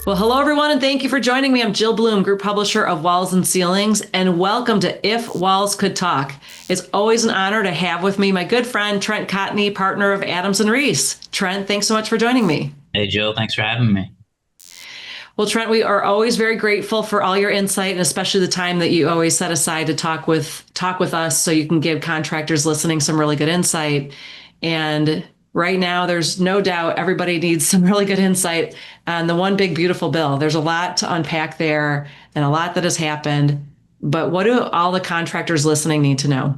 Well, hello, everyone, and thank you for joining me. I'm Jill Bloom, group publisher of Walls and Ceilings, and welcome to If Walls Could Talk. It's always an honor to have with me my good friend, Trent Cotney, partner of Adams and Reese. Trent, thanks so much for joining me. Hey, Jill, thanks for having me. Well, Trent, we are always very grateful for all your insight, and especially the time that you always set aside to talk with us so you can give contractors listening some really good insight. And right now, there's no doubt everybody needs some really good insight on the one big beautiful bill. There's a lot to unpack there and a lot that has happened. But what do all the contractors listening need to know?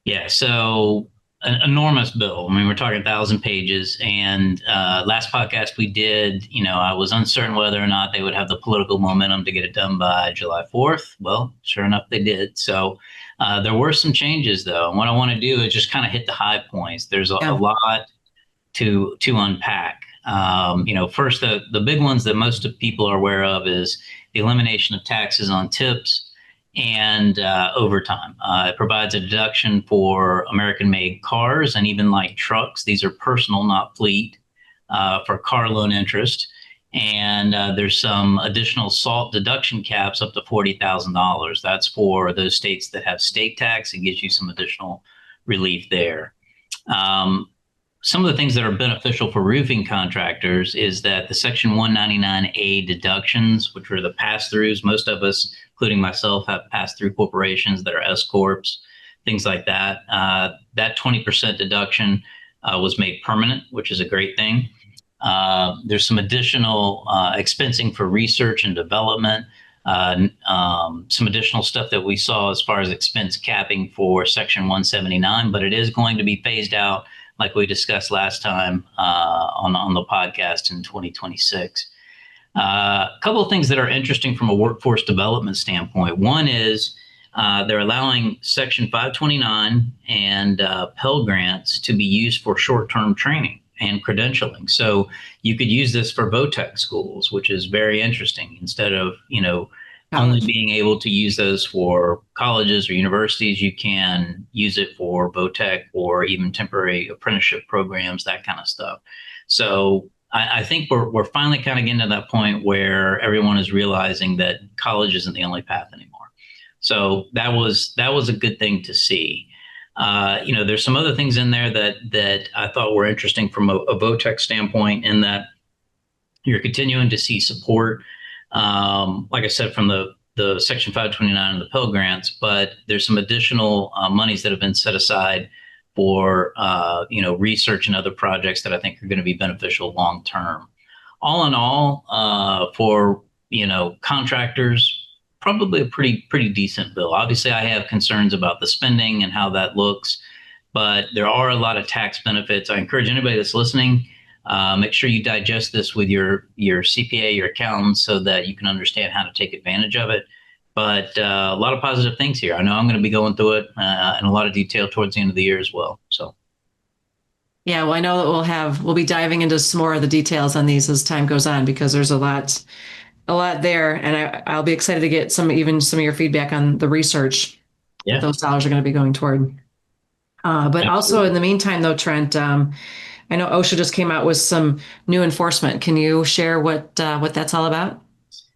Yeah, so an enormous bill. I mean, we're talking 1,000 pages. And last podcast we did, I was uncertain whether or not they would have the political momentum to get it done by July 4th. Well, sure enough, they did. So there were some changes, though. And what I want to do is just kind of hit the high points. There's a Yeah. lot to unpack. First, the big ones that most of people are aware of is the elimination of taxes on tips and overtime. It provides a deduction for American-made cars and even like trucks. These are personal, not fleet, for car loan interest. And there's some additional SALT deduction caps up to $40,000. That's for those states that have state tax. It gives you some additional relief there. Um, some of the things that are beneficial for roofing contractors is that the Section 199A deductions, which are the pass-throughs, most of us, including myself, have pass-through corporations that are S corps, things like that. That 20% deduction was made permanent, which is a great thing. There's some additional expensing for research and development. Some additional stuff that we saw as far as expense capping for Section 179, but it is going to be phased out like we discussed last time on the podcast in 2026. A couple of things that are interesting from a workforce development standpoint. One is they're allowing Section 529 and Pell Grants to be used for short-term training and credentialing. So you could use this for VOTEC schools, which is very interesting. Instead of, only College. being able to use those for colleges or universities, you can use it for VOTEC or even temporary apprenticeship programs, that kind of stuff. So I think we're finally kind of getting to that point where everyone is realizing that college isn't the only path anymore. So that was a good thing to see. There's some other things in there that I thought were interesting from a VOTEC standpoint, in that you're continuing to see support, like I said, from the Section 529 and the Pell Grants, but there's some additional monies that have been set aside for research and other projects that I think are going to be beneficial long term. All in all, for contractors, probably a pretty decent bill. Obviously, I have concerns about the spending and how that looks, but there are a lot of tax benefits. I encourage anybody that's listening, make sure you digest this with your CPA, your accountant, so that you can understand how to take advantage of it. But a lot of positive things here. I know I'm going to be going through it in a lot of detail towards the end of the year as well. So Yeah, well, I know that we'll be diving into some more of the details on these as time goes on because there's a lot there, and I'll be excited to get some of your feedback on the research that yeah, those dollars are going to be going toward. But also absolutely. in the meantime, though, Trent, I know OSHA just came out with some new enforcement. Can you share what that's all about?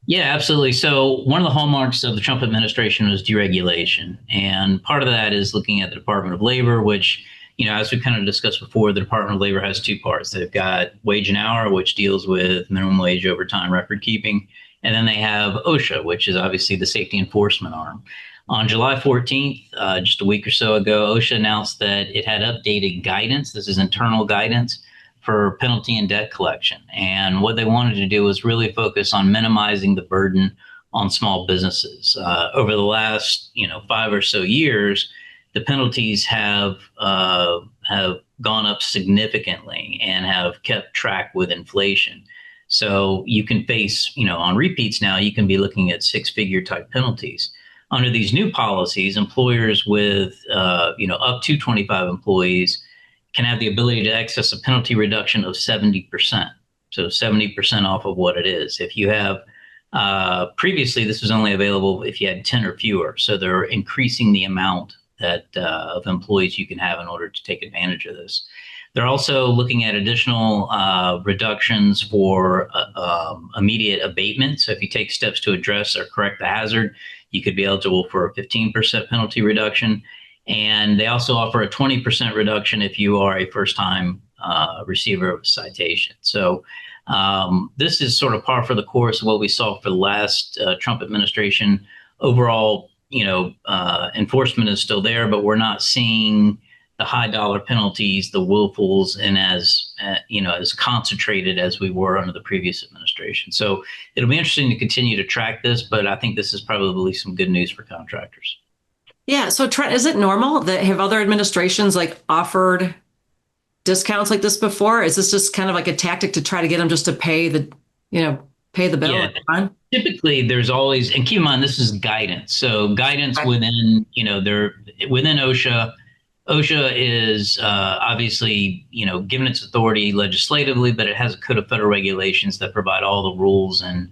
Yeah, absolutely. So one of the hallmarks of the Trump administration was deregulation. And part of that is looking at the Department of Labor, which, as we kind of discussed before, the Department of Labor has two parts. They've got wage and hour, which deals with minimum wage, overtime, record keeping. And then they have OSHA, which is obviously the safety enforcement arm. On July 14th, just a week or so ago, OSHA announced that it had updated guidance. This is internal guidance for penalty and debt collection. And what they wanted to do was really focus on minimizing the burden on small businesses. Over the last, 5 or so years, the penalties have gone up significantly and have kept track with inflation. So you can face, on repeats now, you can be looking at six-figure type penalties. Under these new policies, employers with, up to 25 employees can have the ability to access a penalty reduction of 70%. So 70% off of what it is. If you have, previously, this was only available if you had 10 or fewer. So they're increasing the amount that of employees you can have in order to take advantage of this. They're also looking at additional reductions for immediate abatement. So if you take steps to address or correct the hazard, you could be eligible for a 15% penalty reduction. And they also offer a 20% reduction if you are a first-time receiver of a citation. So this is sort of par for the course of what we saw for the last Trump administration. Overall, enforcement is still there, but we're not seeing the high dollar penalties, the willfuls, and as concentrated as we were under the previous administration. So it'll be interesting to continue to track this, but I think this is probably some good news for contractors. Yeah. So Trent, is it normal that have other administrations like offered discounts like this before? Is this just kind of like a tactic to try to get them just to pay the bill? Yeah. Typically, there's always, and keep in mind, this is guidance. So guidance within, within OSHA. OSHA is obviously, given its authority legislatively, but it has a code of federal regulations that provide all the rules and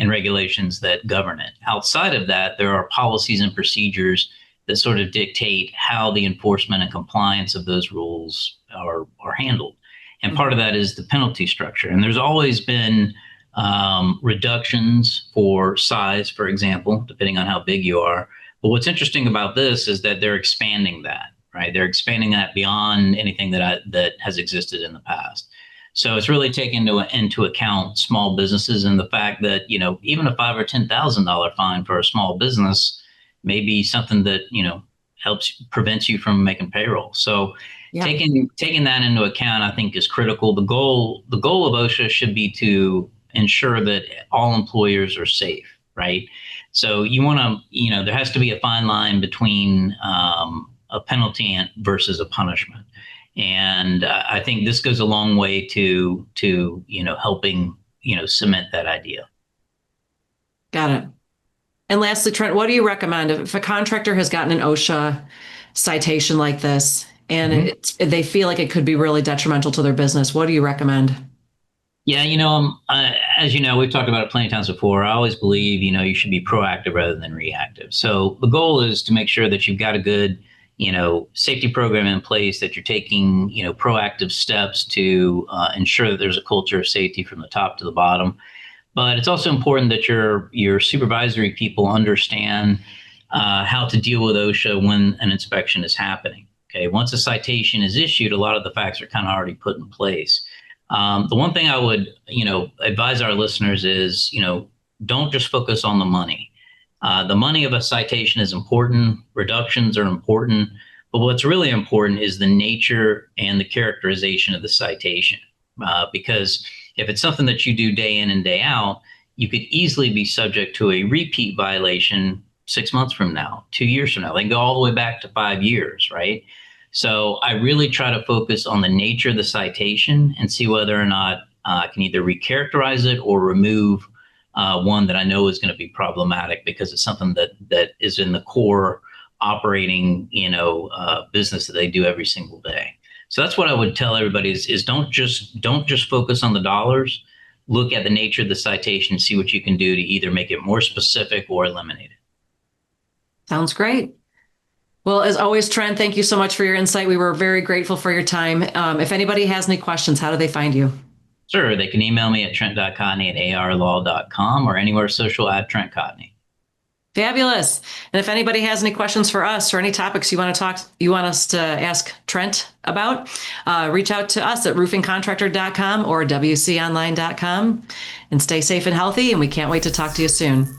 regulations that govern it. Outside of that, there are policies and procedures that sort of dictate how the enforcement and compliance of those rules are handled. And part of that is the penalty structure. And there's always been reductions for size, for example, depending on how big you are. But what's interesting about this is that they're expanding that, right? They're expanding that beyond anything that has existed in the past. So it's really taking into account small businesses and the fact that, even a $5,000 or $10,000 fine for a small business may be something that, prevents you from making payroll. So yeah. Taking that into account, I think, is critical. The goal of OSHA should be to ensure that all employers are safe, right? So you want to, there has to be a fine line between a penalty versus a punishment. And I think this goes a long way to helping, cement that idea. Got it. And lastly, Trent, what do you recommend if a contractor has gotten an OSHA citation like this and they feel like it could be really detrimental to their business? What do you recommend? Yeah, as you know, we've talked about it plenty of times before. I always believe, you should be proactive rather than reactive. So the goal is to make sure that you've got a good, safety program in place, that you're taking, proactive steps to ensure that there's a culture of safety from the top to the bottom. But it's also important that your supervisory people understand how to deal with OSHA when an inspection is happening. Okay, once a citation is issued, a lot of the facts are kind of already put in place. The one thing I would, advise our listeners is, don't just focus on the money. The money of a citation is important. Reductions are important. But what's really important is the nature and the characterization of the citation. Because if it's something that you do day in and day out, you could easily be subject to a repeat violation 6 months from now, 2 years from now. They can go all the way back to 5 years, right? So I really try to focus on the nature of the citation and see whether or not I can either recharacterize it or remove one that I know is going to be problematic because it's something that is in the core operating, business that they do every single day. So that's what I would tell everybody is don't just focus on the dollars. Look at the nature of the citation and see what you can do to either make it more specific or eliminate it. Sounds great. Well, as always, Trent, thank you so much for your insight. We were very grateful for your time. If anybody has any questions, how do they find you? Sure. They can email me at trent.cotney@arlaw.com or anywhere social at Trent Cotney. Fabulous. And if anybody has any questions for us or any topics you want us to ask Trent about, reach out to us at roofingcontractor.com or wconline.com and stay safe and healthy. And we can't wait to talk to you soon.